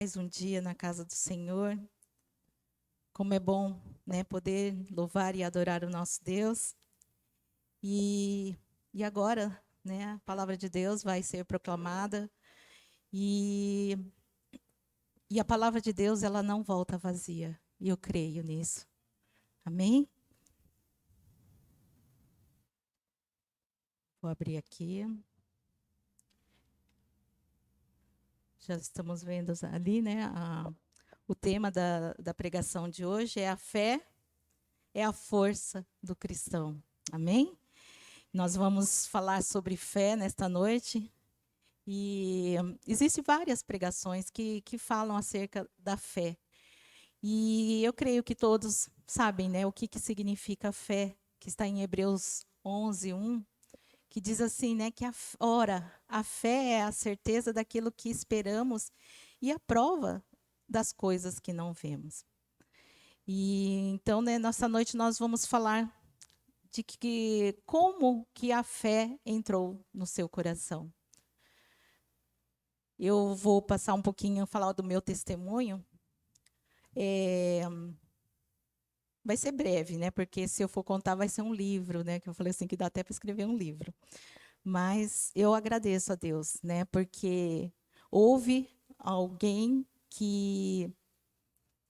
Mais um dia na casa do Senhor. Como é bom, né, poder louvar e adorar o nosso Deus. E, e agora, né, a palavra de Deus vai ser proclamada e, e a palavra de Deus ela não volta vazia. E eu creio nisso. Amém? Vou abrir aqui. Já estamos vendo ali, né? O tema da pregação de hoje é a fé, é a força do cristão. Amém? Nós vamos falar sobre fé nesta noite. E existem várias pregações que falam acerca da fé. E eu creio que todos sabem, né, o que significa fé, que está em Hebreus 11:1, que diz assim, né, que a fé é a certeza daquilo que esperamos e a prova das coisas que não vemos. E então, né, nessa noite nós vamos falar de como que a fé entrou no seu coração. Eu vou passar um pouquinho, falar do meu testemunho. Vai ser breve, né? Porque se eu for contar, vai ser um livro, né? Que eu falei assim, que dá até para escrever um livro. Mas eu agradeço a Deus, né? Porque houve alguém que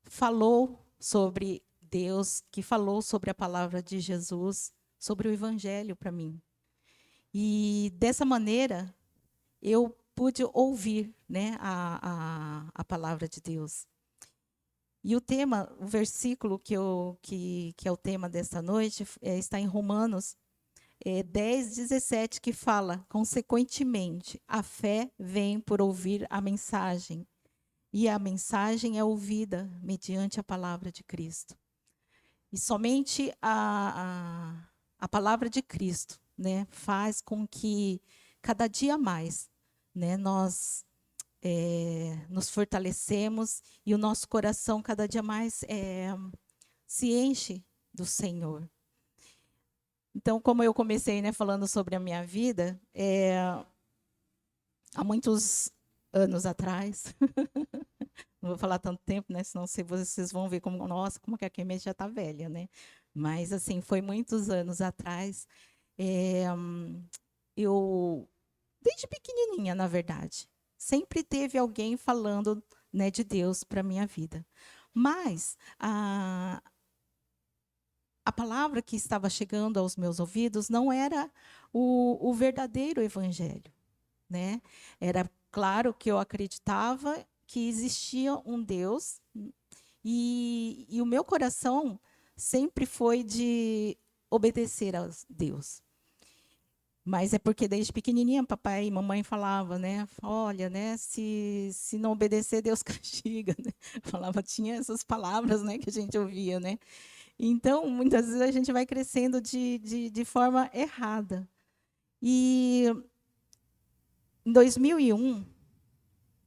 falou sobre Deus, que falou sobre a palavra de Jesus, sobre o Evangelho para mim. E dessa maneira, eu pude ouvir, né, a palavra de Deus. E o tema, o versículo que é o tema desta noite, está em Romanos 10:17, que fala: consequentemente, a fé vem por ouvir a mensagem, e a mensagem é ouvida mediante a palavra de Cristo. E somente a palavra de Cristo, né, faz com que cada dia mais, né, nós nos fortalecemos e o nosso coração cada dia mais se enche do Senhor. Então, como eu comecei, né, falando sobre a minha vida, há muitos anos atrás, não vou falar tanto tempo, né, senão vocês vão ver como, nossa, como que a Kemet já está velha, né? Mas, assim, foi muitos anos atrás. Eu, desde pequenininha, na verdade, sempre teve alguém falando, né, de Deus para minha vida. Mas a palavra que estava chegando aos meus ouvidos não era o verdadeiro evangelho, né? Era claro que eu acreditava que existia um Deus e o meu coração sempre foi de obedecer a Deus. Mas é porque desde pequenininha papai e mamãe falavam, né? Olha, né? Se não obedecer, Deus castiga, né? Falava, tinha essas palavras, né? Que a gente ouvia, né? Então, muitas vezes a gente vai crescendo de forma errada. E em 2001,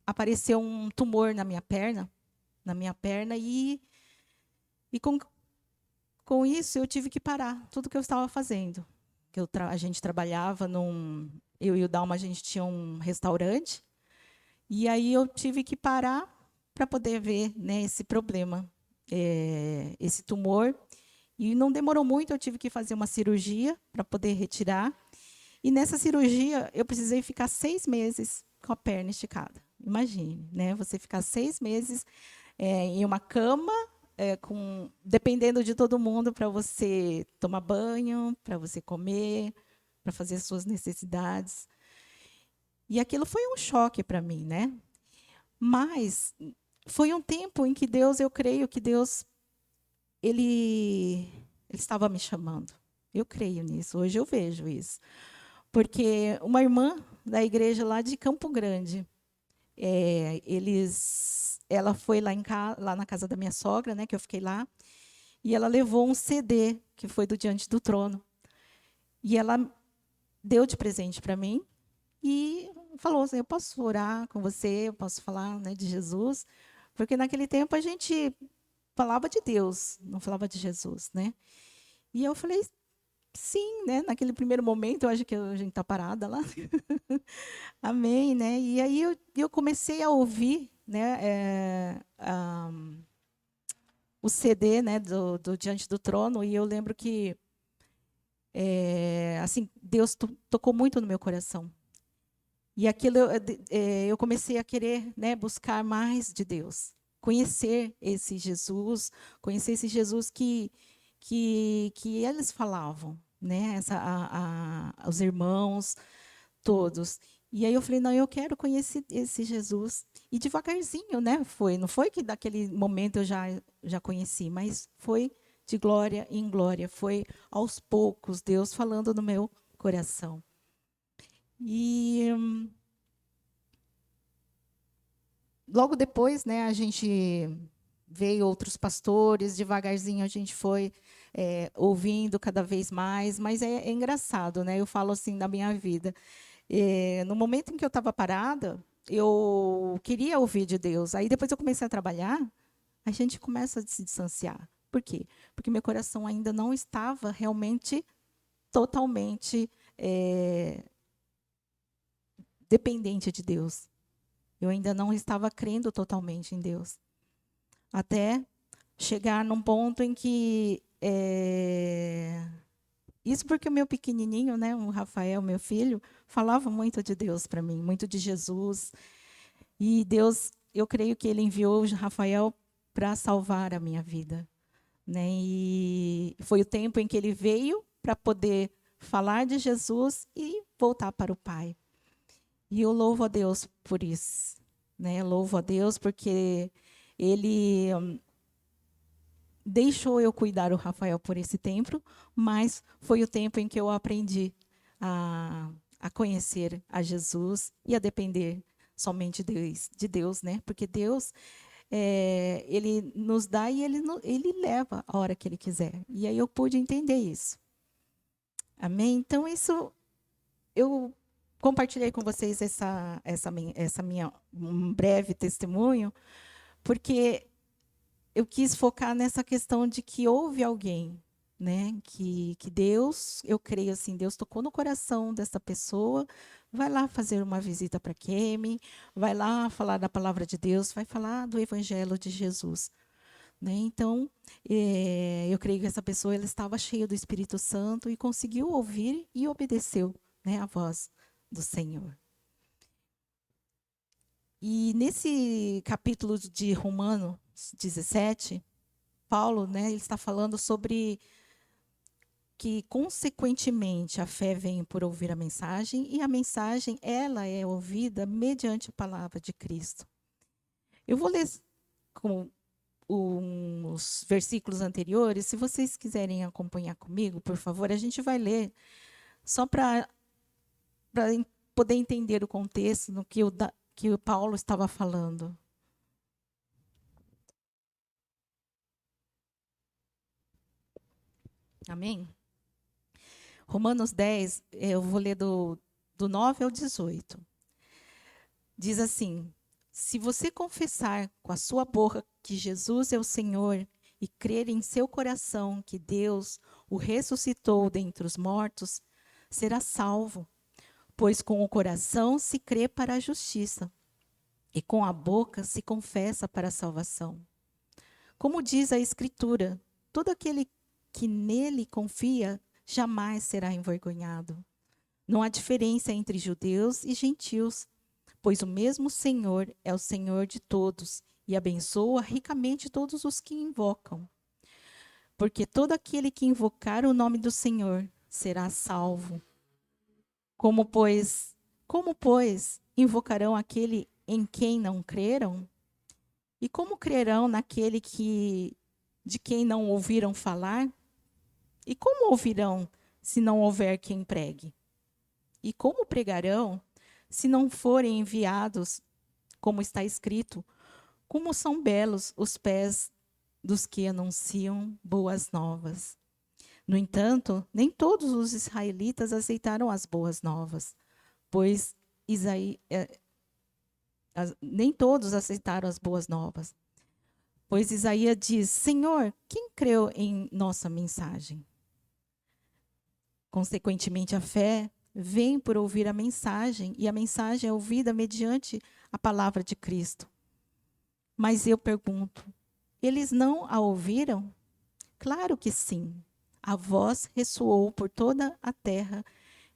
apareceu um tumor na minha perna, e com isso eu tive que parar tudo que eu estava fazendo. A gente trabalhava eu e o Dalma, a gente tinha um restaurante, e aí eu tive que parar para poder ver, né, esse problema, esse tumor. E não demorou muito, eu tive que fazer uma cirurgia para poder retirar. E nessa cirurgia, eu precisei ficar 6 meses com a perna esticada. Imagine, né? Você ficar 6 meses em uma cama, dependendo de todo mundo para você tomar banho, para você comer, para fazer as suas necessidades. E aquilo foi um choque para mim, né? Mas foi um tempo em que Deus, eu creio que Deus, ele estava me chamando. Eu creio nisso, hoje eu vejo isso. Porque uma irmã da igreja lá de Campo Grande, ela foi lá na casa da minha sogra, né, que eu fiquei lá, e ela levou um CD, que foi do Diante do Trono. E ela deu de presente para mim e falou assim, eu posso orar com você, eu posso falar, né, de Jesus, porque naquele tempo a gente falava de Deus, não falava de Jesus, né? E eu falei, sim, né? Naquele primeiro momento, eu acho que a gente está parada lá. Amém, né? E aí eu comecei a ouvir né, o CD, né, do Diante do Trono, e eu lembro que assim, Deus tocou muito no meu coração. E aquilo eu comecei a querer, né, buscar mais de Deus, conhecer esse Jesus que eles falavam, né, os irmãos todos. E aí eu falei, não, eu quero conhecer esse Jesus. E devagarzinho, né, não foi que daquele momento eu já conheci, mas foi de glória em glória, foi aos poucos Deus falando no meu coração. E logo depois, né, a gente veio outros pastores, devagarzinho a gente foi ouvindo cada vez mais, mas é engraçado, né? Eu falo assim da minha vida. No momento em que eu estava parada, eu queria ouvir de Deus. Aí depois eu comecei a trabalhar, a gente começa a se distanciar. Por quê? Porque meu coração ainda não estava realmente totalmente dependente de Deus. Eu ainda não estava crendo totalmente em Deus. Até chegar num ponto em que isso porque o meu pequenininho, né, o Rafael, meu filho, falava muito de Deus para mim, muito de Jesus. E Deus, eu creio que ele enviou o Rafael para salvar a minha vida, né? E foi o tempo em que ele veio para poder falar de Jesus e voltar para o Pai. E eu louvo a Deus por isso, né? Louvo a Deus porque ele deixou eu cuidar o Rafael por esse tempo, mas foi o tempo em que eu aprendi a conhecer a Jesus e a depender somente de Deus, né? Porque Deus, ele nos dá e ele leva a hora que ele quiser. E aí eu pude entender isso. Amém? Então, isso eu compartilhei com vocês essa minha um breve testemunho, porque eu quis focar nessa questão de que houve alguém, né? Que Deus, eu creio assim, Deus tocou no coração dessa pessoa, vai lá fazer uma visita para Kemi, vai lá falar da palavra de Deus, vai falar do Evangelho de Jesus. Né? Então, eu creio que essa pessoa ela estava cheia do Espírito Santo e conseguiu ouvir e obedeceu, né, a voz do Senhor. E nesse capítulo de Romanos 17, Paulo, né, ele está falando sobre que, consequentemente, a fé vem por ouvir a mensagem, e a mensagem, ela é ouvida mediante a palavra de Cristo. Eu vou ler com os versículos anteriores, se vocês quiserem acompanhar comigo, por favor, a gente vai ler, só para poder entender o contexto no que o Paulo estava falando. Amém? Romanos 10, eu vou ler do 9 ao 18. Diz assim: se você confessar com a sua boca que Jesus é o Senhor e crer em seu coração que Deus o ressuscitou dentre os mortos, será salvo. Pois com o coração se crê para a justiça e com a boca se confessa para a salvação. Como diz a Escritura, todo aquele que nele confia jamais será envergonhado. Não há diferença entre judeus e gentios, pois o mesmo Senhor é o Senhor de todos e abençoa ricamente todos os que invocam. Porque todo aquele que invocar o nome do Senhor será salvo. Como, pois, invocarão aquele em quem não creram? E como crerão naquele de quem não ouviram falar? E como ouvirão se não houver quem pregue? E como pregarão se não forem enviados, como está escrito? Como são belos os pés dos que anunciam boas novas. No entanto, nem todos os israelitas aceitaram as boas novas, pois nem todos aceitaram as boas novas. Pois Isaías diz: Senhor, quem creu em nossa mensagem? Consequentemente, a fé vem por ouvir a mensagem, e a mensagem é ouvida mediante a palavra de Cristo. Mas eu pergunto, eles não a ouviram? Claro que sim. A voz ressoou por toda a terra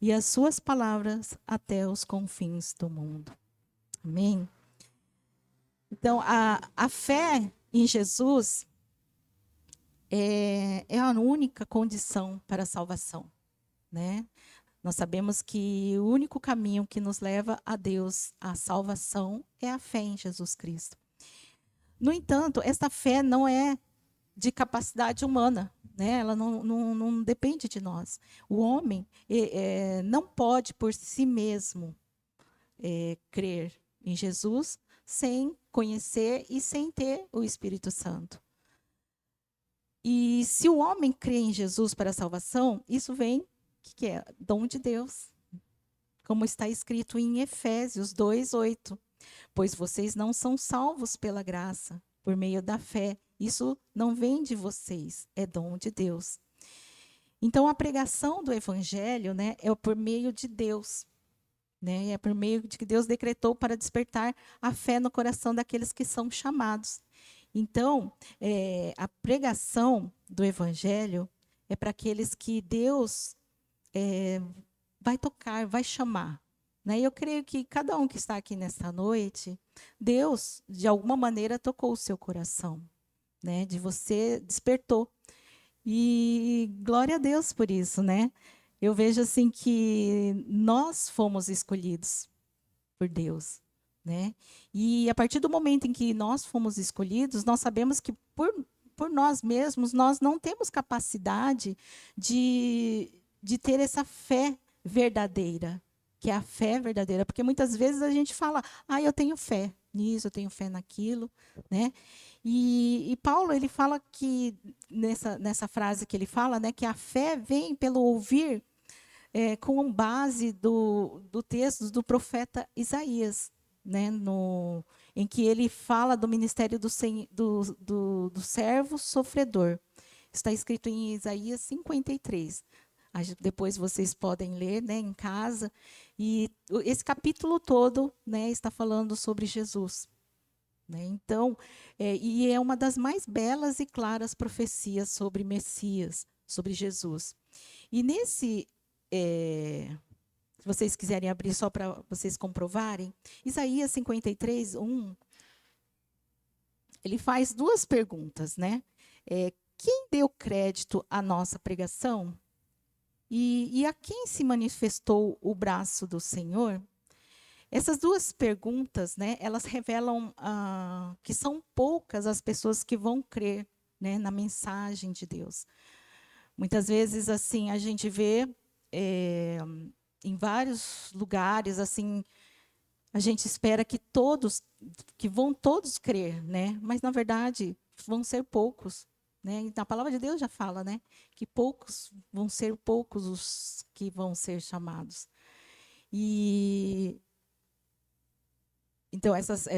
e as suas palavras até os confins do mundo. Amém? Então, a fé em Jesus é a única condição para a salvação, né? Nós sabemos que o único caminho que nos leva a Deus, a salvação, é a fé em Jesus Cristo. No entanto, esta fé não é de capacidade humana, né? Ela não depende de nós. O homem não pode por si mesmo crer em Jesus sem conhecer e sem ter o Espírito Santo. E se o homem crê em Jesus para a salvação, isso vem, que é? Dom de Deus. Como está escrito em Efésios 2:8. Pois vocês não são salvos pela graça, por meio da fé. Isso não vem de vocês, é dom de Deus. Então, a pregação do evangelho, né, é por meio de Deus. Né? É por meio de que Deus decretou para despertar a fé no coração daqueles que são chamados. Então, a pregação do evangelho é para aqueles que Deus vai tocar, vai chamar. Né? E eu creio que cada um que está aqui nesta noite, Deus, de alguma maneira, tocou o seu coração. Né? De você despertou. E glória a Deus por isso, né? Eu vejo assim que nós fomos escolhidos por Deus, né? E a partir do momento em que nós fomos escolhidos, nós sabemos que por nós mesmos, nós não temos capacidade de ter essa fé verdadeira, que é a fé verdadeira. Porque muitas vezes a gente fala, eu tenho fé nisso, eu tenho fé naquilo, né? E Paulo, ele fala que, nessa frase que ele fala, né, que a fé vem pelo ouvir, com base do texto do profeta Isaías, né, em que ele fala do ministério do servo sofredor. Está escrito em Isaías 53. Depois vocês podem ler, né, em casa. E esse capítulo todo, né, está falando sobre Jesus. Né? Então, e é uma das mais belas e claras profecias sobre Messias, sobre Jesus. E se vocês quiserem abrir só para vocês comprovarem, Isaías 53:1, ele faz duas perguntas, né? Quem deu crédito à nossa pregação? E a quem se manifestou o braço do Senhor? Essas duas perguntas, né, elas revelam que são poucas as pessoas que vão crer, né, na mensagem de Deus. Muitas vezes, assim, a gente vê em vários lugares, assim, a gente espera que vão todos crer, né? Mas na verdade vão ser poucos, né? E a palavra de Deus já fala, né, que vão ser poucos os que vão ser chamados. Então,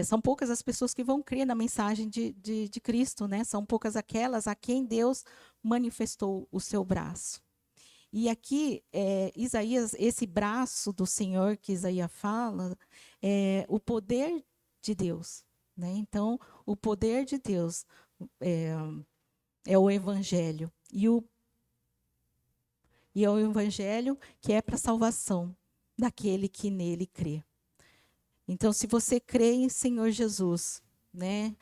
são poucas as pessoas que vão crer na mensagem de Cristo, né? São poucas aquelas a quem Deus manifestou o seu braço. E aqui, Isaías, esse braço do Senhor que Isaías fala, é o poder de Deus. Né? Então, o poder de Deus é o Evangelho. E é o Evangelho que é para a salvação daquele que nele crê. Então, se você crê em Senhor Jesus, né,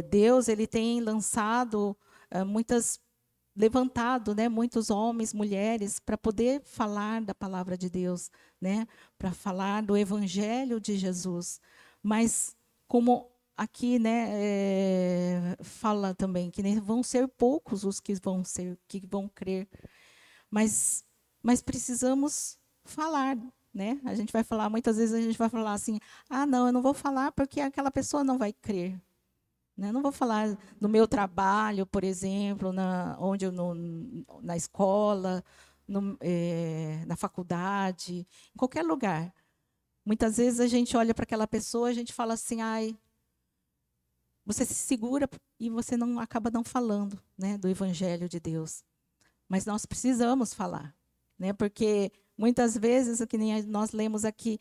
Deus ele tem lançado levantado, né, muitos homens, mulheres, para poder falar da palavra de Deus, né, para falar do Evangelho de Jesus. Mas como aqui, né, fala também que vão ser poucos os que vão crer, mas precisamos falar. Né? A gente vai falar, muitas vezes a gente vai falar assim, não, eu não vou falar porque aquela pessoa não vai crer. Né? Não vou falar do meu trabalho, por exemplo, na escola, na faculdade, em qualquer lugar. Muitas vezes a gente olha para aquela pessoa, a gente fala assim, você se segura e você acaba não falando, né, do Evangelho de Deus. Mas nós precisamos falar, né? Porque muitas vezes, o que nem nós lemos aqui,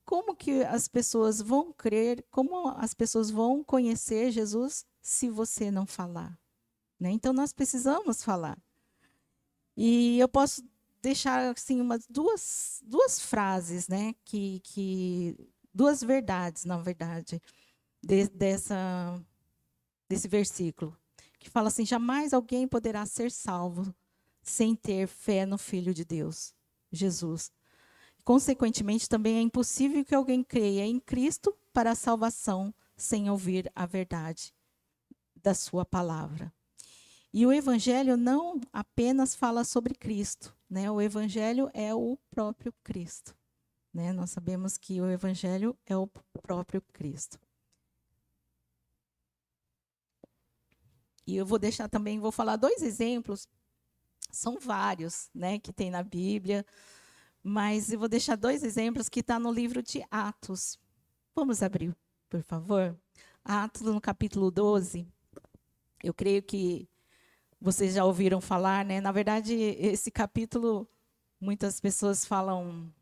como que as pessoas vão crer, como as pessoas vão conhecer Jesus se você não falar, né? Então nós precisamos falar. E eu posso deixar assim duas frases, né? Duas verdades, na verdade, desse versículo, que fala assim: jamais alguém poderá ser salvo sem ter fé no Filho de Deus, Jesus. Consequentemente, também é impossível que alguém creia em Cristo para a salvação sem ouvir a verdade da sua palavra. E o Evangelho não apenas fala sobre Cristo, né? O Evangelho é o próprio Cristo, né? Nós sabemos que o Evangelho é o próprio Cristo. E eu vou deixar também, vou falar 2 exemplos, são vários, né, que tem na Bíblia, mas eu vou deixar 2 exemplos que está no livro de Atos. Vamos abrir, por favor? Atos, no capítulo 12. Eu creio que vocês já ouviram falar, né? Na verdade, esse capítulo, muitas pessoas falam...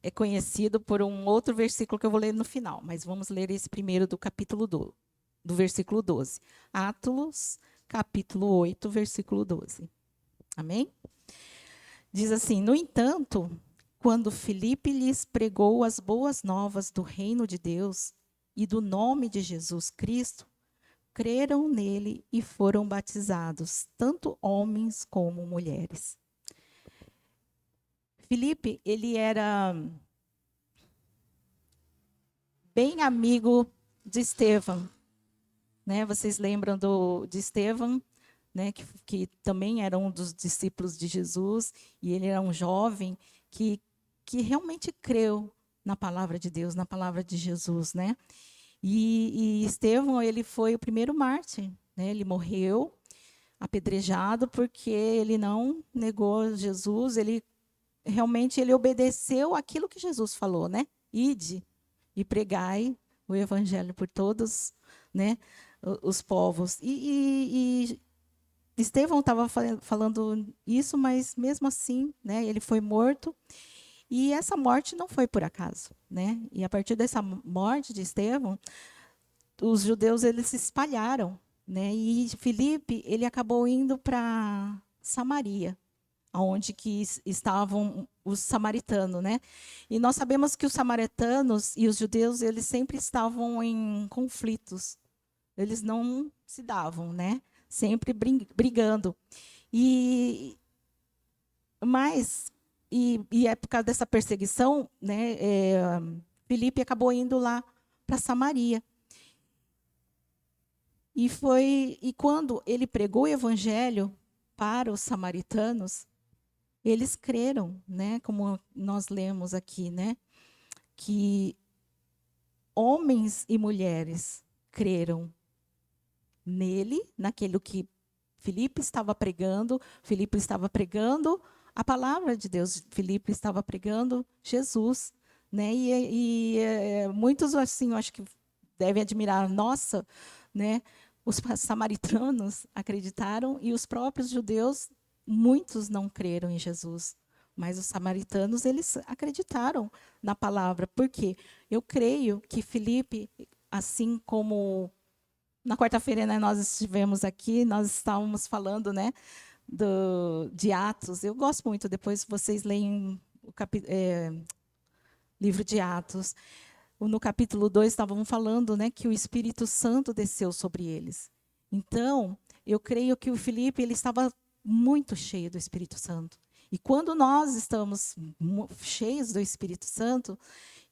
É conhecido por um outro versículo que eu vou ler no final, mas vamos ler esse primeiro do capítulo do versículo 12. Atos, capítulo 8, versículo 12. Amém? Diz assim: no entanto, quando Filipe lhes pregou as boas novas do reino de Deus e do nome de Jesus Cristo, creram nele e foram batizados, tanto homens como mulheres. Filipe, ele era bem amigo de Estevão, né? Vocês lembram de Estevão, né? Que também era um dos discípulos de Jesus, e ele era um jovem que realmente creu na palavra de Deus, na palavra de Jesus, né? E Estevão, ele foi o primeiro mártir, né? Ele morreu apedrejado porque ele não negou Jesus, ele realmente obedeceu aquilo que Jesus falou, né? Ide e pregai o evangelho por todos, né, os povos. E Estevão estava falando isso, mas mesmo assim, né, ele foi morto. E essa morte não foi por acaso, né? E a partir dessa morte de Estevão, os judeus eles se espalharam, né? E Filipe, ele acabou indo para Samaria, onde que estavam os samaritanos, né? E nós sabemos que os samaritanos e os judeus, eles sempre estavam em conflitos. Eles não se davam, né? Sempre brigando. E é por causa dessa perseguição, né? Filipe acabou indo lá para Samaria. E quando ele pregou o evangelho para os samaritanos, eles creram, né? Como nós lemos aqui, né? Que homens e mulheres creram nele, naquilo que Filipe estava pregando. Filipe estava pregando a palavra de Deus. Filipe estava pregando Jesus, né? Muitos assim, eu acho que devem admirar. Nossa, né? Os samaritanos acreditaram e os próprios judeus, muitos não creram em Jesus, mas os samaritanos, eles acreditaram na palavra. Por quê? Eu creio que Filipe, assim como na quarta-feira, né, nós estivemos aqui, nós estávamos falando, né, de Atos. Eu gosto muito, depois vocês leem o livro de Atos. No capítulo 2, estavam falando, né, que o Espírito Santo desceu sobre eles. Então, eu creio que o Filipe, ele estava muito cheio do Espírito Santo. E quando nós estamos cheios do Espírito Santo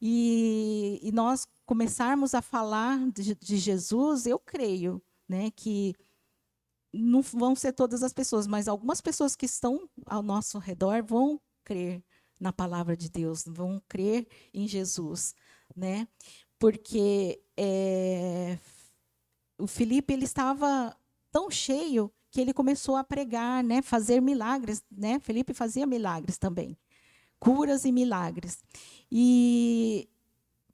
e nós começarmos a falar de Jesus, eu creio, né, que não vão ser todas as pessoas, mas algumas pessoas que estão ao nosso redor vão crer na palavra de Deus, vão crer em Jesus, né? Porque o Filipe, ele estava tão cheio que ele começou a pregar, né? Fazer milagres, né? Filipe fazia milagres também, curas e milagres. E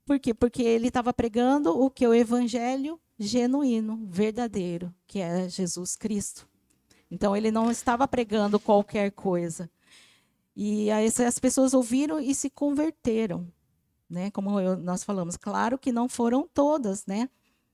por quê? Porque ele estava pregando o que? O evangelho genuíno, verdadeiro, que é Jesus Cristo. Então, ele não estava pregando qualquer coisa. E aí as pessoas ouviram e se converteram, né? Como nós falamos, claro que não foram todas, né?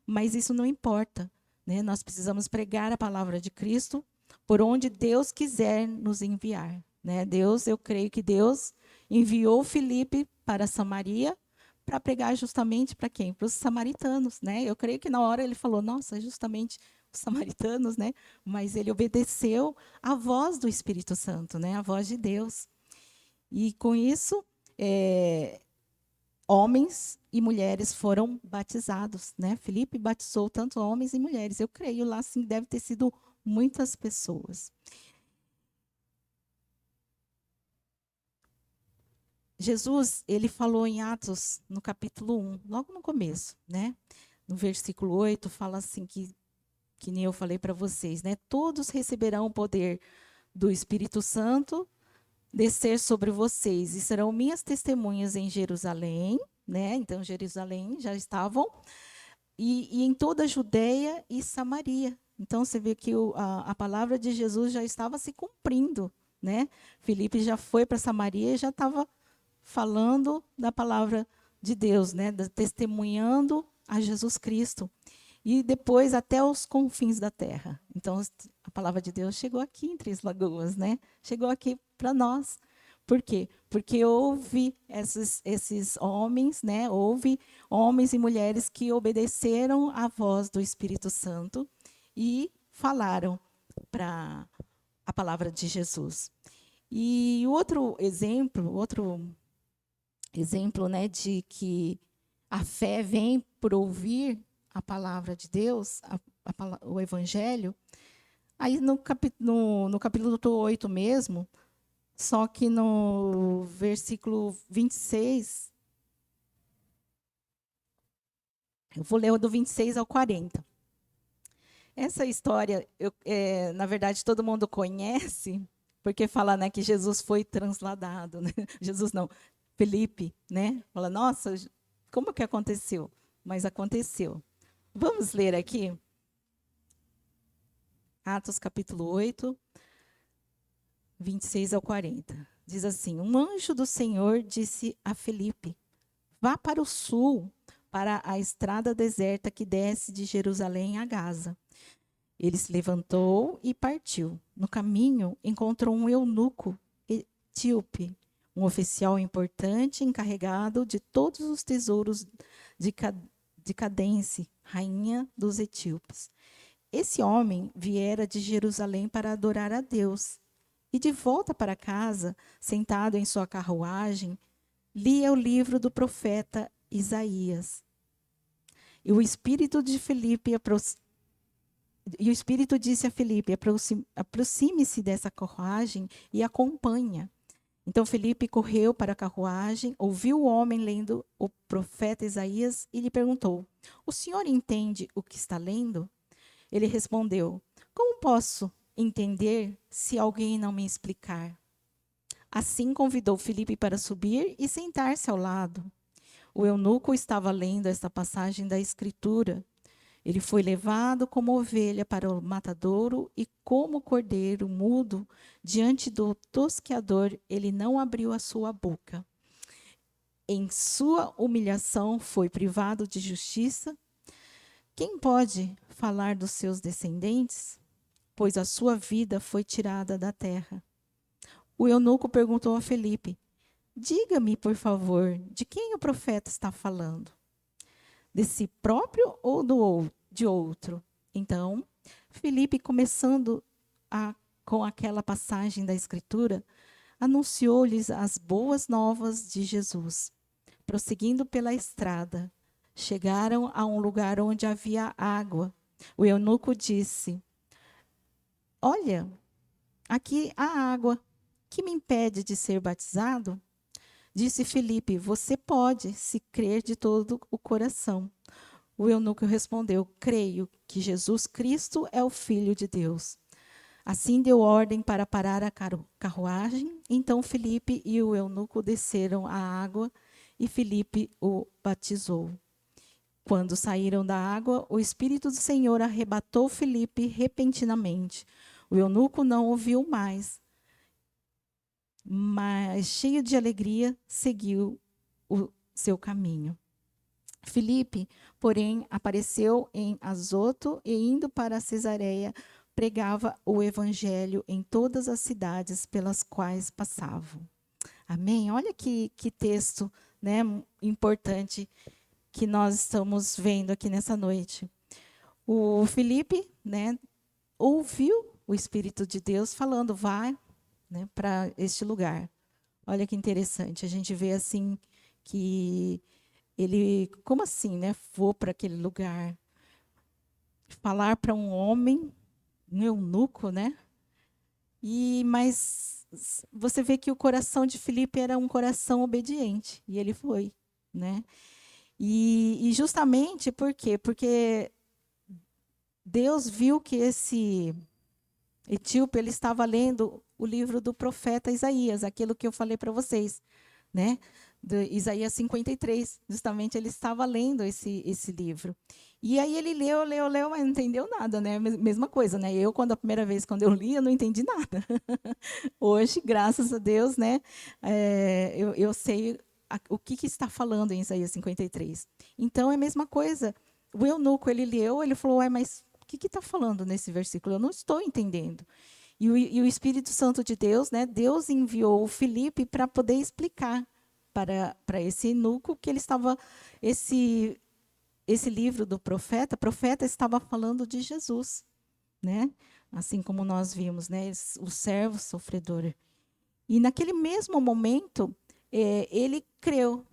Mas isso não importa, né? Nós precisamos pregar a palavra de Cristo por onde Deus quiser nos enviar, né? Eu creio que Deus enviou Filipe para Samaria para pregar justamente para quem? Para os samaritanos, né? Eu creio que na hora ele falou, nossa, justamente os samaritanos, né? Mas ele obedeceu à voz do Espírito Santo, né? A voz de Deus. E com isso, homens e mulheres foram batizados, né? Filipe batizou tanto homens e mulheres. Eu creio lá, sim, deve ter sido muitas pessoas. Jesus, ele falou em Atos, no capítulo 1, logo no começo, né? No versículo 8, fala assim que nem eu falei para vocês, né? Todos receberão o poder do Espírito Santo descer sobre vocês e serão minhas testemunhas em Jerusalém, né? Então, Jerusalém já estavam, e em toda a Judéia e Samaria. Então, você vê que a palavra de Jesus já estava se cumprindo, né? Filipe já foi para Samaria e já estava falando da palavra de Deus, né? Testemunhando a Jesus Cristo. E depois até os confins da terra. Então, a palavra de Deus chegou aqui em Três Lagoas, né? Chegou aqui para nós. Por quê? Porque houve esses homens, né? Houve homens e mulheres que obedeceram à voz do Espírito Santo e falaram para a palavra de Jesus. E outro exemplo, né, de que a fé vem por ouvir a palavra de Deus, o Evangelho, aí no capítulo 8 mesmo, só que no versículo 26, eu vou ler o do 26 ao 40. Essa história, na verdade, todo mundo conhece, porque fala, né, que Jesus foi transladado. Né? Jesus não, Felipe, né? Fala, nossa, como que aconteceu? Mas aconteceu. Vamos ler aqui, Atos capítulo 8, 26 ao 40. Diz assim: um anjo do Senhor disse a Felipe: vá para o sul, para a estrada deserta que desce de Jerusalém a Gaza. Ele se levantou e partiu. No caminho, encontrou um eunuco etíope, um oficial importante encarregado de todos os tesouros de Cadence, rainha dos etíopes. Esse homem viera de Jerusalém para adorar a Deus. E de volta para casa, sentado em sua carruagem, lia o livro do profeta Isaías. E o espírito disse a Felipe: aproxime-se dessa carruagem e acompanha. Então Felipe correu para a carruagem, ouviu o homem lendo o profeta Isaías e lhe perguntou: o senhor entende o que está lendo? Ele respondeu: como posso entender se alguém não me explicar? Assim convidou Filipe para subir e sentar-se ao lado. O eunuco estava lendo esta passagem da Escritura. Ele foi levado como ovelha para o matadouro e como cordeiro mudo diante do tosqueador, ele não abriu a sua boca. Em sua humilhação foi privado de justiça. Quem pode falar dos seus descendentes? Pois a sua vida foi tirada da terra. O eunuco perguntou a Felipe: diga-me, por favor, de quem o profeta está falando? De si próprio ou de outro? Então, Felipe, começando com aquela passagem da Escritura, anunciou-lhes as boas novas de Jesus. Prosseguindo pela estrada, chegaram a um lugar onde havia água. O eunuco disse: olha, aqui há água. Que me impede de ser batizado? Disse Felipe: você pode, se crer de todo o coração. O eunuco respondeu: creio que Jesus Cristo é o Filho de Deus. Assim deu ordem para parar a carruagem. Então Felipe e o eunuco desceram à água e Felipe o batizou. Quando saíram da água, o Espírito do Senhor arrebatou Felipe repentinamente. O eunuco não ouviu mais. mas cheio de alegria, seguiu o seu caminho. Filipe, porém, apareceu em Azoto e, indo para Cesareia, pregava o evangelho em todas as cidades pelas quais passavam. Amém? Olha que texto, né, importante que nós estamos vendo aqui nessa noite. O Filipe, né, ouviu o Espírito de Deus falando, vai, né, para este lugar. Olha que interessante, a gente vê assim que ele, como assim, né, vou para aquele lugar, falar para um homem, um eunuco, né? Mas você vê que o coração de Filipe era um coração obediente, e ele foi, né? E justamente por quê? Porque Deus viu que esse etíope ele estava lendo o livro do profeta Isaías, aquilo que eu falei para vocês, né? De Isaías 53, justamente ele estava lendo esse livro. E aí ele leu, mas não entendeu nada, né? Mesma coisa, né? Eu, a primeira vez quando eu li, eu não entendi nada. Hoje, graças a Deus, né? Eu sei o que está falando em Isaías 53. Então, é a mesma coisa. O eunuco, ele leu, ele falou, mas o que está falando nesse versículo? Eu não estou entendendo. E o Espírito Santo de Deus, né? Deus enviou o Filipe para poder explicar para esse eunuco que ele estava, esse livro do profeta estava falando de Jesus, né? Assim como nós vimos, né? O servo sofredor. E naquele mesmo momento, ele creu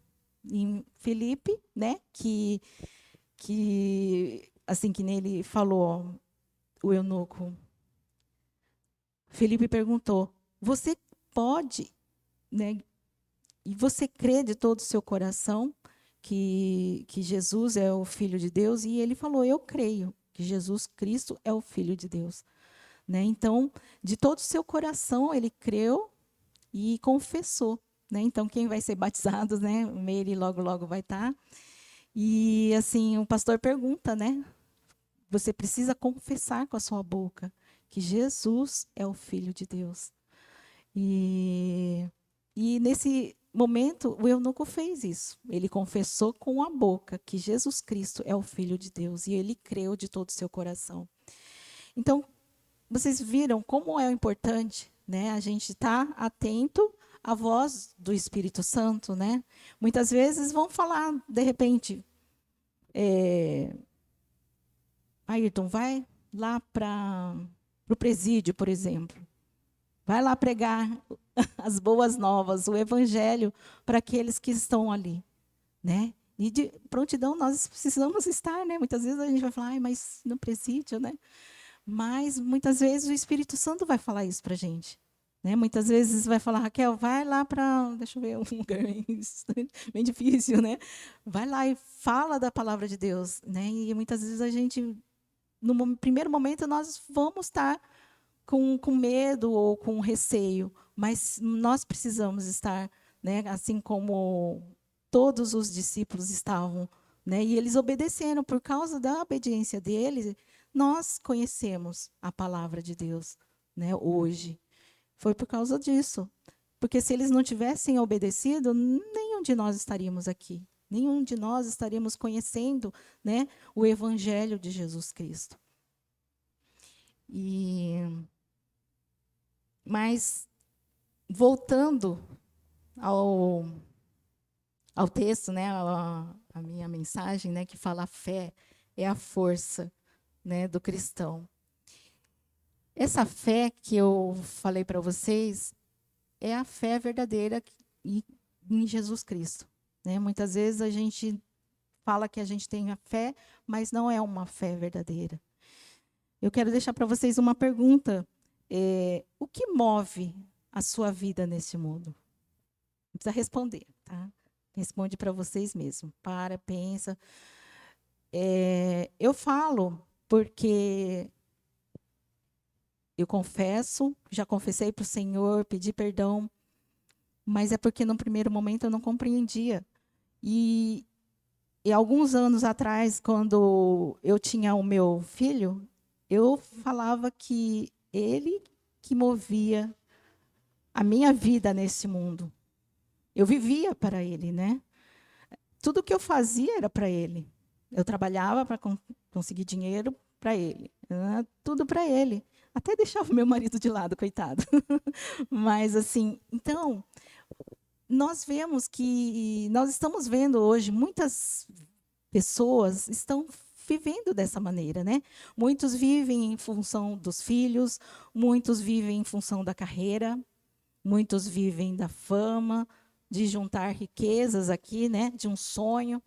em Filipe, né? Que assim que nele falou o eunuco. Filipe perguntou: você pode, né? E você crê de todo o seu coração que Jesus é o Filho de Deus? E ele falou: eu creio que Jesus Cristo é o Filho de Deus. Né? Então, de todo o seu coração, ele creu e confessou. Né? Então, quem vai ser batizado, né? O Meire logo, logo vai estar. E, assim, o pastor pergunta, né? Você precisa confessar com a sua boca que Jesus é o Filho de Deus. E nesse momento, o eunuco fez isso. Ele confessou com a boca que Jesus Cristo é o Filho de Deus e ele creu de todo o seu coração. Então, vocês viram como é importante, né, a gente estar atento à voz do Espírito Santo, né? Muitas vezes vão falar, de repente, Ayrton, vai lá para o presídio, por exemplo. Vai lá pregar as boas novas, o evangelho para aqueles que estão ali, né? E de prontidão nós precisamos estar, né? Muitas vezes a gente vai falar, mas no presídio, né? Mas muitas vezes o Espírito Santo vai falar isso para a gente. Né? Muitas vezes vai falar, Raquel, vai lá para, deixa eu ver, um lugar bem difícil, né? Vai lá e fala da palavra de Deus, né? E muitas vezes a gente, no primeiro momento, nós vamos estar com medo ou com receio, mas nós precisamos estar, né? Assim como todos os discípulos estavam, né? E eles obedeceram. Por causa da obediência deles, nós conhecemos a palavra de Deus, né? Hoje. Foi por causa disso. Porque se eles não tivessem obedecido, nenhum de nós estaríamos aqui. Nenhum de nós estaríamos conhecendo, né, o evangelho de Jesus Cristo. Mas, voltando ao texto, né, a minha mensagem, né, que fala a fé é a força, né, do cristão. Essa fé que eu falei para vocês é a fé verdadeira em Jesus Cristo. Né? Muitas vezes a gente fala que a gente tem a fé, mas não é uma fé verdadeira. Eu quero deixar para vocês uma pergunta. O que move a sua vida neste mundo? Não precisa responder, tá? Responde para vocês mesmos. Pensa. Eu falo porque eu confesso, já confessei para o Senhor, pedi perdão, mas é porque no primeiro momento eu não compreendia. E alguns anos atrás, quando eu tinha o meu filho, eu falava que ele que movia a minha vida nesse mundo. Eu vivia para Ele, né? Tudo que eu fazia era para Ele. Eu trabalhava para conseguir dinheiro para Ele. Tudo para Ele. Até deixava o meu marido de lado, coitado. Mas, assim, então, nós estamos vendo hoje, muitas pessoas estão vivendo dessa maneira, né? Muitos vivem em função dos filhos, muitos vivem em função da carreira, muitos vivem da fama, de juntar riquezas aqui, né? De um sonho.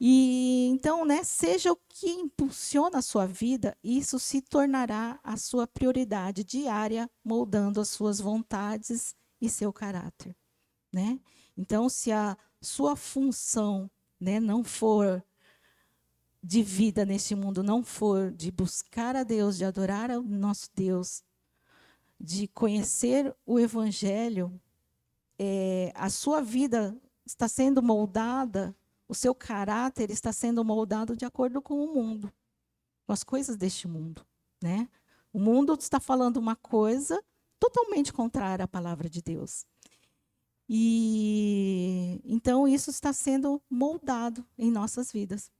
E então, né, seja o que impulsiona a sua vida, isso se tornará a sua prioridade diária, moldando as suas vontades e seu caráter, né? Então, se a sua função, né, não for de vida neste mundo, não for de buscar a Deus, de adorar ao nosso Deus, de conhecer o Evangelho, a sua vida está sendo moldada, o seu caráter está sendo moldado de acordo com o mundo, com as coisas deste mundo, né? O mundo está falando uma coisa totalmente contrária à palavra de Deus. E então isso está sendo moldado em nossas vidas,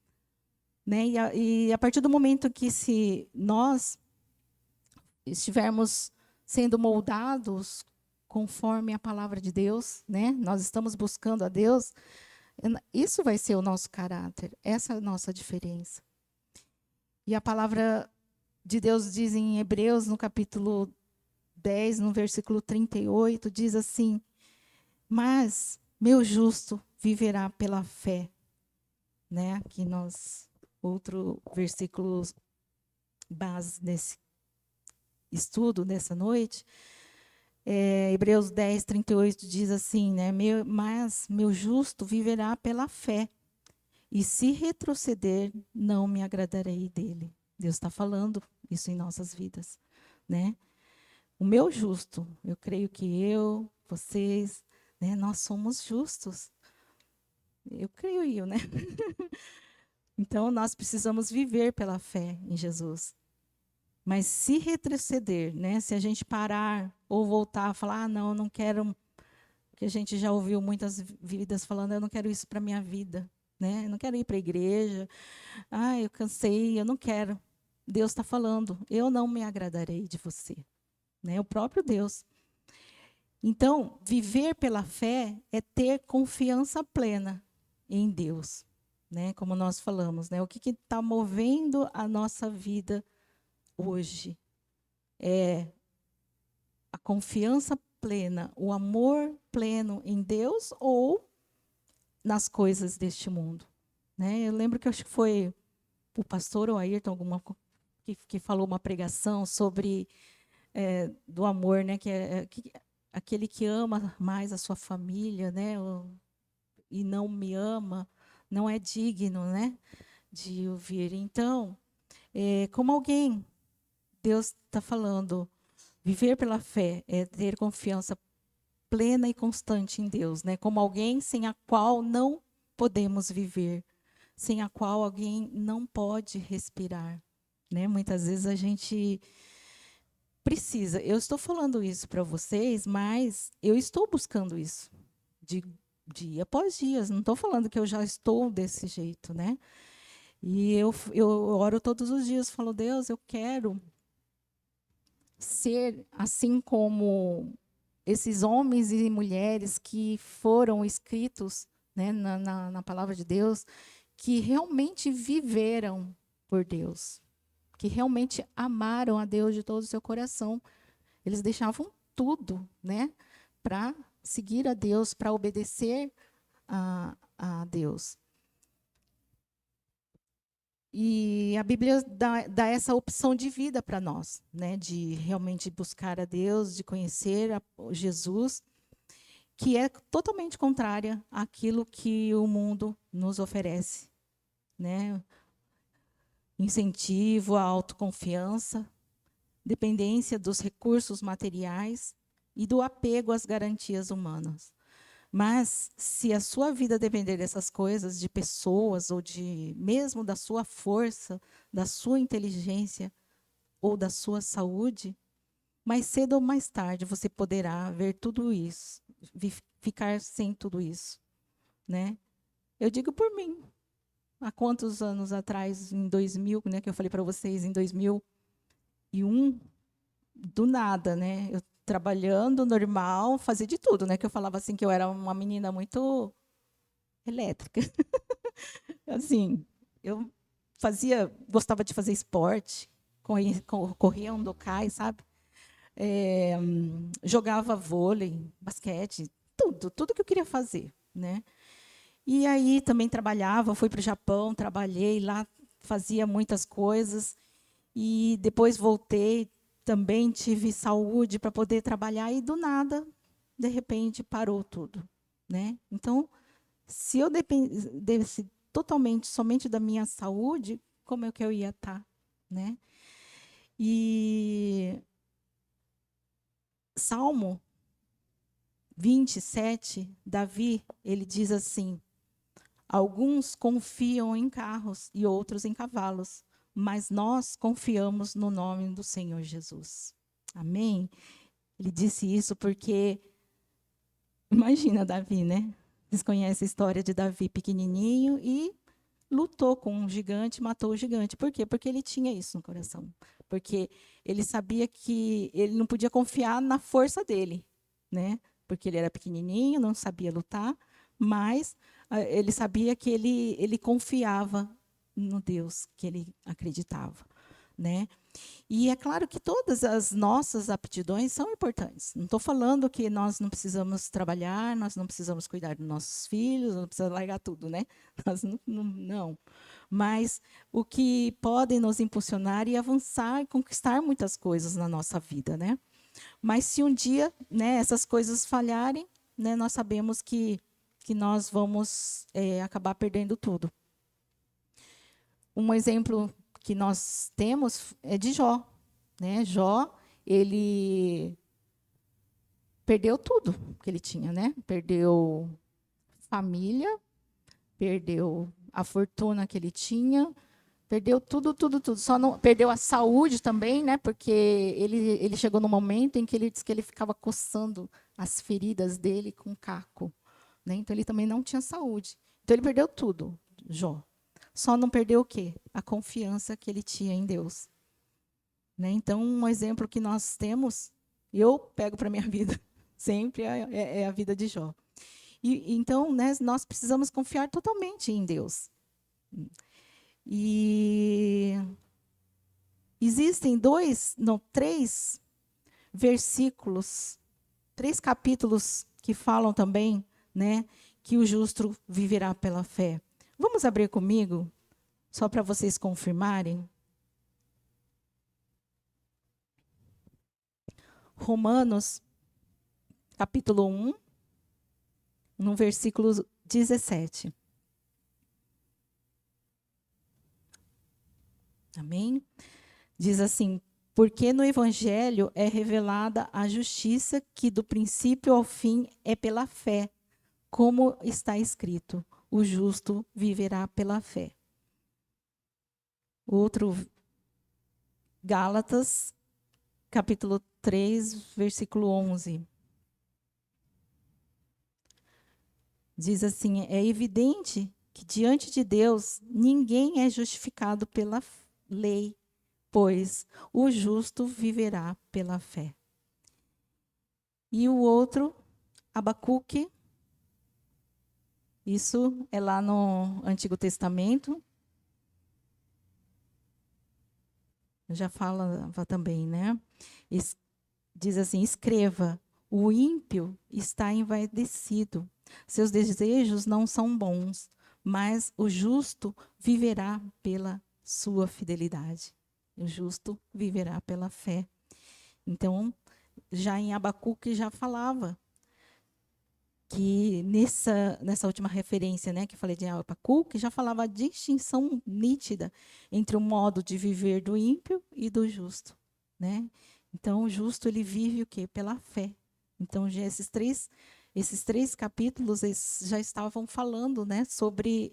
né? E a partir do momento que se nós estivermos sendo moldados conforme a palavra de Deus, né? Nós estamos buscando a Deus, isso vai ser o nosso caráter, essa é a nossa diferença. E a palavra de Deus diz em Hebreus, no capítulo 10, no versículo 38, diz assim: mas meu justo viverá pela fé, né? Aqui nós, outro versículo base nesse estudo, nessa noite, Hebreus 10, 38 diz assim, né? Mas meu justo viverá pela fé, e se retroceder, não me agradarei dele. Deus está falando isso em nossas vidas, né? O meu justo, eu creio que vocês, né, nós somos justos. Eu creio, né? Então, nós precisamos viver pela fé em Jesus. Mas se retroceder, né, se a gente parar ou voltar a falar, não, eu não quero, que a gente já ouviu muitas vidas falando, eu não quero isso para a minha vida, né? Eu não quero ir para a igreja, eu cansei, eu não quero. Deus está falando, eu não me agradarei de você, né? O próprio Deus. Então, viver pela fé é ter confiança plena em Deus, né? Como nós falamos, né? O que está movendo a nossa vida hoje é a confiança plena, o amor pleno em Deus ou nas coisas deste mundo, né? Eu lembro que acho que foi o pastor ou Ayrton que falou uma pregação sobre do amor, né? Aquele que ama mais a sua família, né? E não me ama, não é digno, né? De ouvir. Então, como alguém, Deus está falando, viver pela fé é ter confiança plena e constante em Deus, né? Como alguém sem a qual não podemos viver, sem a qual alguém não pode respirar, né? Muitas vezes a gente precisa. Eu estou falando isso para vocês, mas eu estou buscando isso de dia após dia. Não estou falando que eu já estou desse jeito, né? E eu oro todos os dias, falo, Deus, eu quero ser assim como esses homens e mulheres que foram escritos, né, na palavra de Deus, que realmente viveram por Deus, que realmente amaram a Deus de todo o seu coração. Eles deixavam tudo, né, para seguir a Deus, para obedecer a Deus. E a Bíblia dá essa opção de vida para nós, né? De realmente buscar a Deus, de conhecer Jesus, que é totalmente contrária àquilo que o mundo nos oferece, né? Incentivo à autoconfiança, dependência dos recursos materiais e do apego às garantias humanas. Mas, se a sua vida depender dessas coisas, de pessoas, ou mesmo da sua força, da sua inteligência, ou da sua saúde, mais cedo ou mais tarde você poderá ver tudo isso, ficar sem tudo isso, né? Eu digo por mim. Há quantos anos atrás, em 2000, né, que eu falei para vocês, em 2001, do nada, né? Eu trabalhando normal, fazia de tudo, né? Que eu falava assim que eu era uma menina muito elétrica. Assim, eu gostava de fazer esporte, corria um docai, sabe? Jogava vôlei, basquete, tudo que eu queria fazer, né? E aí também trabalhava, fui para o Japão, trabalhei lá, fazia muitas coisas e depois voltei, também tive saúde para poder trabalhar e do nada, de repente, parou tudo, né? Então, se eu dependesse totalmente somente da minha saúde, como é que eu ia estar, né? E Salmo 27, Davi, ele diz assim: alguns confiam em carros e outros em cavalos, mas nós confiamos no nome do Senhor Jesus. Amém? Ele disse isso porque, imagina Davi, né? Vocês conhecem a história de Davi pequenininho e lutou com um gigante, matou o gigante. Por quê? Porque ele tinha isso no coração. Porque ele sabia que ele não podia confiar na força dele, né? Porque ele era pequenininho, não sabia lutar, mas ele sabia que ele confiava no Deus que ele acreditava, né? E é claro que todas as nossas aptidões são importantes. Não estou falando que nós não precisamos trabalhar, nós não precisamos cuidar dos nossos filhos, não precisamos largar tudo, né? Nós não. Mas o que pode nos impulsionar e avançar e conquistar muitas coisas na nossa vida, né? Mas se um dia, né, essas coisas falharem, né, nós sabemos que nós vamos acabar perdendo tudo. Um exemplo que nós temos é de Jó, né? Jó, ele perdeu tudo que ele tinha, né? Perdeu família, perdeu a fortuna que ele tinha, perdeu tudo. Só não perdeu a saúde também, né? Porque ele chegou no momento em que ele disse que ele ficava coçando as feridas dele com caco, né? Então ele também não tinha saúde. Então ele perdeu tudo, Jó. Só não perdeu o quê? A confiança que ele tinha em Deus. Né? Então, um exemplo que nós temos, eu pego para a minha vida, sempre é a vida de Jó. Então, né, nós precisamos confiar totalmente em Deus. E existem três versículos, 3 capítulos que falam também, né, que o justo viverá pela fé. Vamos abrir comigo, só para vocês confirmarem. Romanos, capítulo 1, no versículo 17. Amém? Diz assim: porque no Evangelho é revelada a justiça que do princípio ao fim é pela fé, como está escrito: o justo viverá pela fé. Outro, Gálatas, capítulo 3, versículo 11. Diz assim: é evidente que diante de Deus ninguém é justificado pela lei, pois o justo viverá pela fé. E o outro, Abacuque, isso é lá no Antigo Testamento. Já falava também, né? Diz assim: escreva, o ímpio está envaidecido, seus desejos não são bons, mas o justo viverá pela sua fidelidade. O justo viverá pela fé. Então, já em Abacuque já falava que nessa última referência, né, que eu falei de Abacuque, já falava a distinção nítida entre o modo de viver do ímpio e do justo, né? Então, o justo ele vive o quê? Pela fé. Então, já esses três capítulos já estavam falando, né, sobre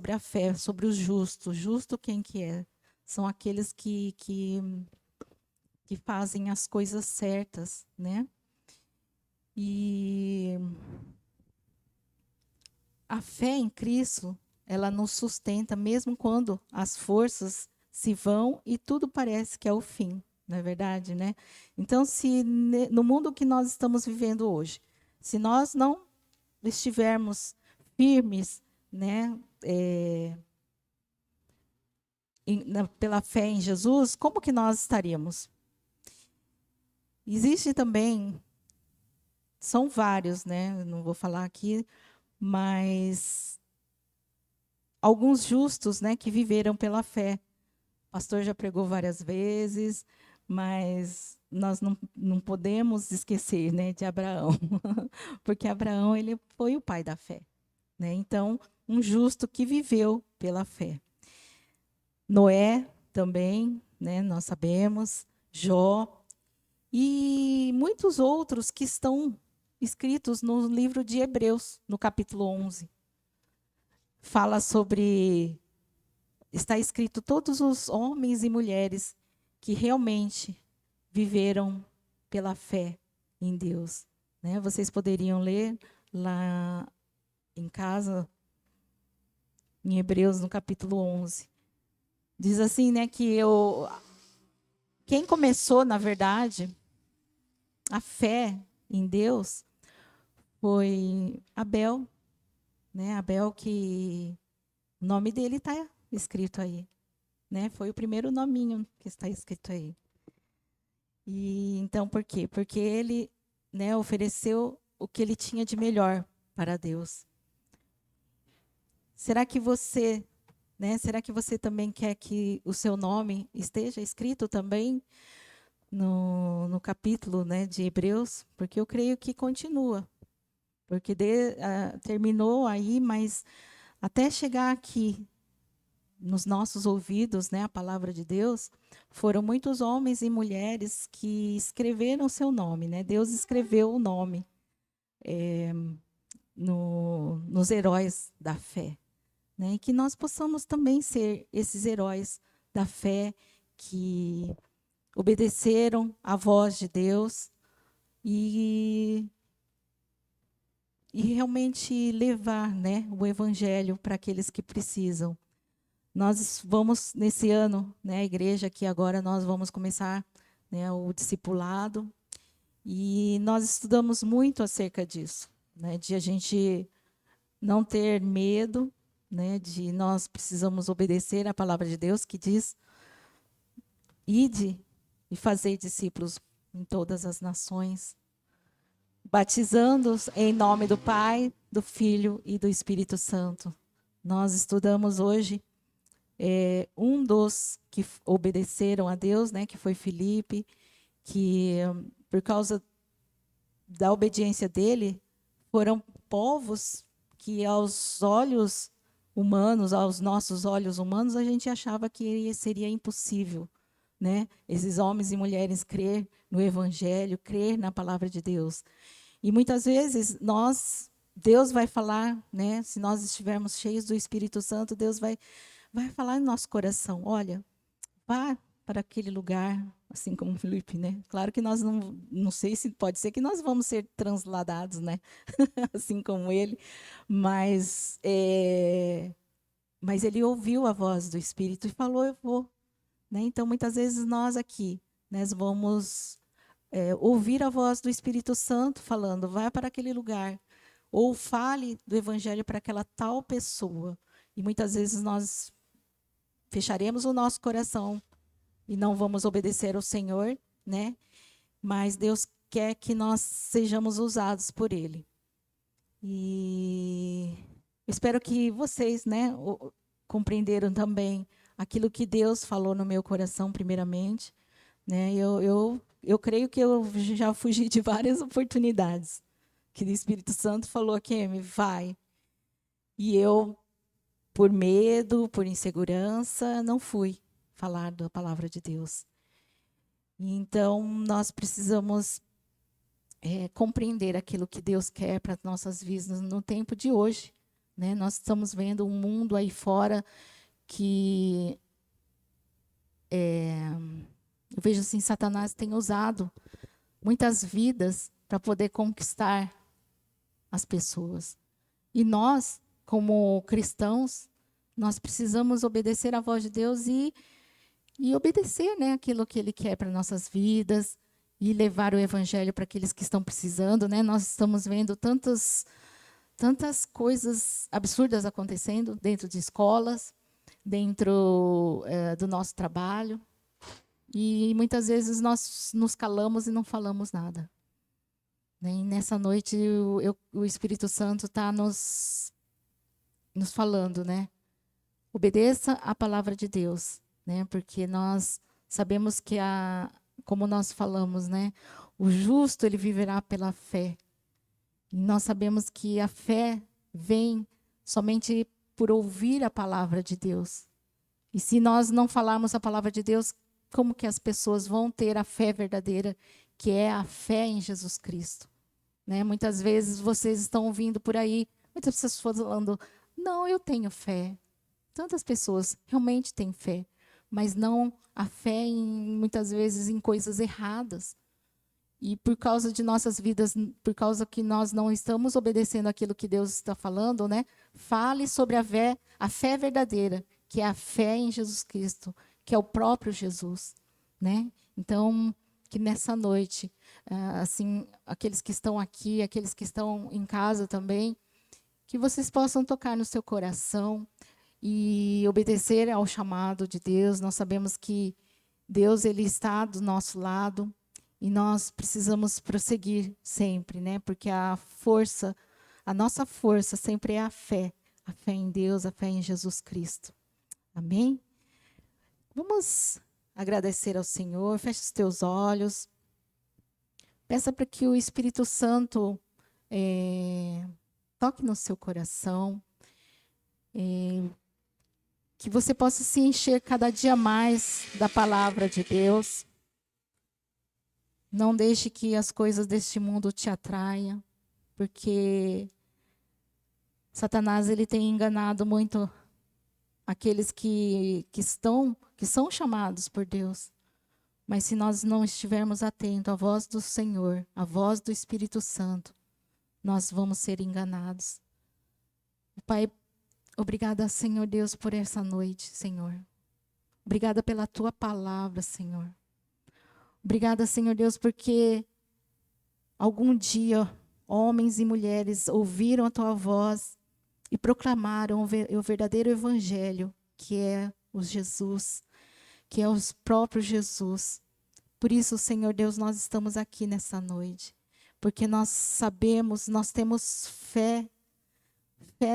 a fé, sobre o justo. Justo quem que é? São aqueles que que fazem as coisas certas, né? E a fé em Cristo, ela nos sustenta mesmo quando as forças se vão e tudo parece que é o fim, não é verdade, né? Então, se no mundo que nós estamos vivendo hoje, se nós não estivermos firmes, né, pela fé em Jesus, como que nós estaríamos? Existe também, são vários, né? Não vou falar aqui, mas alguns justos, né, que viveram pela fé. O pastor já pregou várias vezes, mas nós não podemos esquecer, né, de Abraão, porque Abraão ele foi o pai da fé, né? Então, um justo que viveu pela fé. Noé também, né, nós sabemos, Jó e muitos outros que estão escritos no livro de Hebreus, no capítulo 11. Fala sobre, está escrito todos os homens e mulheres que realmente viveram pela fé em Deus, né? Vocês poderiam ler lá em casa, em Hebreus, no capítulo 11. Diz assim, né, que quem começou, na verdade, a fé em Deus foi Abel, né? Abel, que o nome dele está escrito aí, né? Foi o primeiro nominho que está escrito aí. E então por quê? Porque ele, né, ofereceu o que ele tinha de melhor para Deus. Será que você, né? Será que você também quer que o seu nome esteja escrito também no capítulo, né, de Hebreus? Porque eu creio que continua. Porque terminou aí, mas até chegar aqui nos nossos ouvidos, né, a palavra de Deus, foram muitos homens e mulheres que escreveram o seu nome, né? Deus escreveu o nome nos heróis da fé, né? E que nós possamos também ser esses heróis da fé que obedeceram à voz de Deus e realmente levar, né, o evangelho para aqueles que precisam. Nós vamos, nesse ano, né, a igreja que agora nós vamos começar, né, o discipulado, e nós estudamos muito acerca disso, né, de a gente não ter medo, né, de nós precisamos obedecer à palavra de Deus, que diz, ide e fazei discípulos em todas as nações, batizando-os em nome do Pai, do Filho e do Espírito Santo. Nós estudamos hoje um dos que obedeceram a Deus, né, que foi Filipe, que por causa da obediência dele, foram povos que aos olhos humanos, aos nossos olhos humanos, a gente achava que seria impossível, né? Esses homens e mulheres crer no Evangelho, crer na palavra de Deus. E muitas vezes Deus vai falar, né? Se nós estivermos cheios do Espírito Santo, Deus vai falar no nosso coração, olha, vá para aquele lugar, assim como o Felipe, né? Claro que nós não sei se pode ser que nós vamos ser transladados, né? Assim como ele, mas ele ouviu a voz do Espírito e falou, eu vou, né? Então, muitas vezes nós aqui, nós vamos ouvir a voz do Espírito Santo falando, vai para aquele lugar, ou fale do Evangelho para aquela tal pessoa. E muitas vezes nós fecharemos o nosso coração e não vamos obedecer ao Senhor, né? Mas Deus quer que nós sejamos usados por Ele. E espero que vocês, né, compreenderam também aquilo que Deus falou no meu coração, primeiramente, né? Eu creio que eu já fugi de várias oportunidades que o Espírito Santo falou aqui, vai. E eu, por medo, por insegurança, não fui falar da palavra de Deus. Então, nós precisamos compreender aquilo que Deus quer para as nossas vidas no tempo de hoje, né? Nós estamos vendo um mundo aí fora que Eu vejo assim, Satanás tem usado muitas vidas para poder conquistar as pessoas. E nós, como cristãos, nós precisamos obedecer à voz de Deus e obedecer, né, aquilo que Ele quer para nossas vidas e levar o evangelho para aqueles que estão precisando, né? Nós estamos vendo tantas coisas absurdas acontecendo dentro de escolas, dentro do nosso trabalho, e muitas vezes nós nos calamos e não falamos nada. Né? E nessa noite o Espírito Santo está nos falando, né? Obedeça a palavra de Deus, né? Porque nós sabemos que como nós falamos, né? O justo ele viverá pela fé. E nós sabemos que a fé vem somente por ouvir a palavra de Deus. E se nós não falarmos a palavra de Deus, como que as pessoas vão ter a fé verdadeira, que é a fé em Jesus Cristo? Né? Muitas vezes vocês estão ouvindo por aí, muitas pessoas falando, não, eu tenho fé. Tantas pessoas realmente têm fé, mas não a fé muitas vezes em coisas erradas. E por causa de nossas vidas, por causa que nós não estamos obedecendo aquilo que Deus está falando, né? Fale sobre a fé verdadeira, que é a fé em Jesus Cristo, que é o próprio Jesus, né? Então, que nessa noite, assim, aqueles que estão aqui, aqueles que estão em casa também, que vocês possam tocar no seu coração e obedecer ao chamado de Deus. Nós sabemos que Deus ele está do nosso lado. E nós precisamos prosseguir sempre, né? Porque a nossa força sempre é a fé em Deus, a fé em Jesus Cristo. Amém? Vamos agradecer ao Senhor, feche os teus olhos. Peça para que o Espírito Santo toque no seu coração, que você possa se encher cada dia mais da palavra de Deus. Não deixe que as coisas deste mundo te atraiam, porque Satanás ele tem enganado muito aqueles que são chamados por Deus. Mas se nós não estivermos atentos à voz do Senhor, à voz do Espírito Santo, nós vamos ser enganados. Pai, obrigada, Senhor Deus, por essa noite, Senhor. Obrigada pela tua palavra, Senhor. Obrigada, Senhor Deus, porque algum dia homens e mulheres ouviram a tua voz e proclamaram o verdadeiro evangelho, que é o Jesus, que é o próprio Jesus. Por isso, Senhor Deus, nós estamos aqui nessa noite, porque nós sabemos, nós temos fé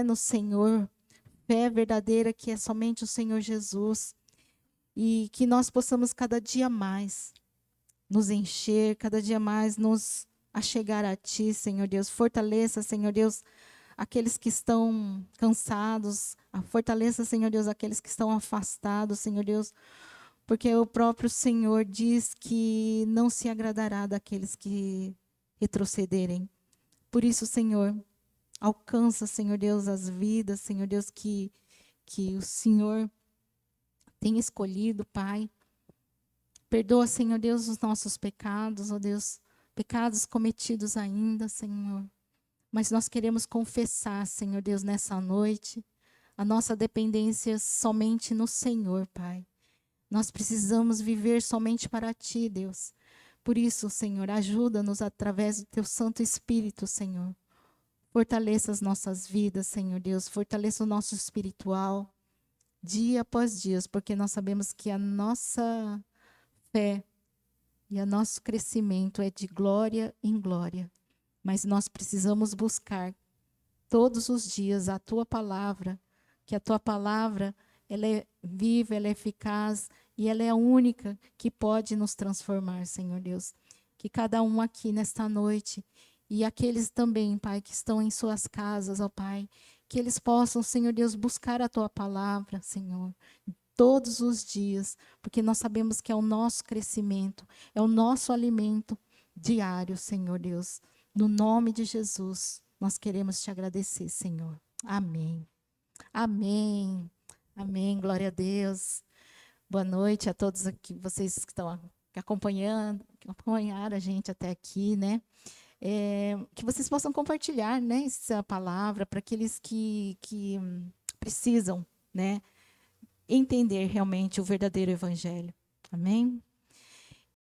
no Senhor, fé verdadeira que é somente o Senhor Jesus, e que nós possamos cada dia mais nos encher, cada dia mais nos achegar a Ti, Senhor Deus. Fortaleça, Senhor Deus, aqueles que estão cansados. Fortaleça, Senhor Deus, aqueles que estão afastados, Senhor Deus. Porque o próprio Senhor diz que não se agradará daqueles que retrocederem. Por isso, Senhor, alcança, Senhor Deus, as vidas, Senhor Deus, que o Senhor tem escolhido, Pai. Perdoa, Senhor Deus, os nossos pecados, ó Deus, pecados cometidos ainda, Senhor. Mas nós queremos confessar, Senhor Deus, nessa noite, a nossa dependência somente no Senhor, Pai. Nós precisamos viver somente para Ti, Deus. Por isso, Senhor, ajuda-nos através do Teu Santo Espírito, Senhor. Fortaleça as nossas vidas, Senhor Deus. Fortaleça o nosso espiritual, dia após dia, porque nós sabemos que a nossa fé e o nosso crescimento é de glória em glória. Mas nós precisamos buscar todos os dias a Tua palavra, que a Tua palavra ela é viva, ela é eficaz e ela é a única que pode nos transformar, Senhor Deus. Que cada um aqui nesta noite e aqueles também, Pai, que estão em suas casas, ó Pai, que eles possam, Senhor Deus, buscar a Tua palavra, Senhor, todos os dias, porque nós sabemos que é o nosso crescimento, é o nosso alimento diário, Senhor Deus. No nome de Jesus, nós queremos Te agradecer, Senhor. Amém. Amém. Amém. Glória a Deus. Boa noite a todos aqui, vocês que estão que acompanharam a gente até aqui, né? Que vocês possam compartilhar, né, essa palavra para aqueles que precisam, né, entender realmente o verdadeiro evangelho. Amém?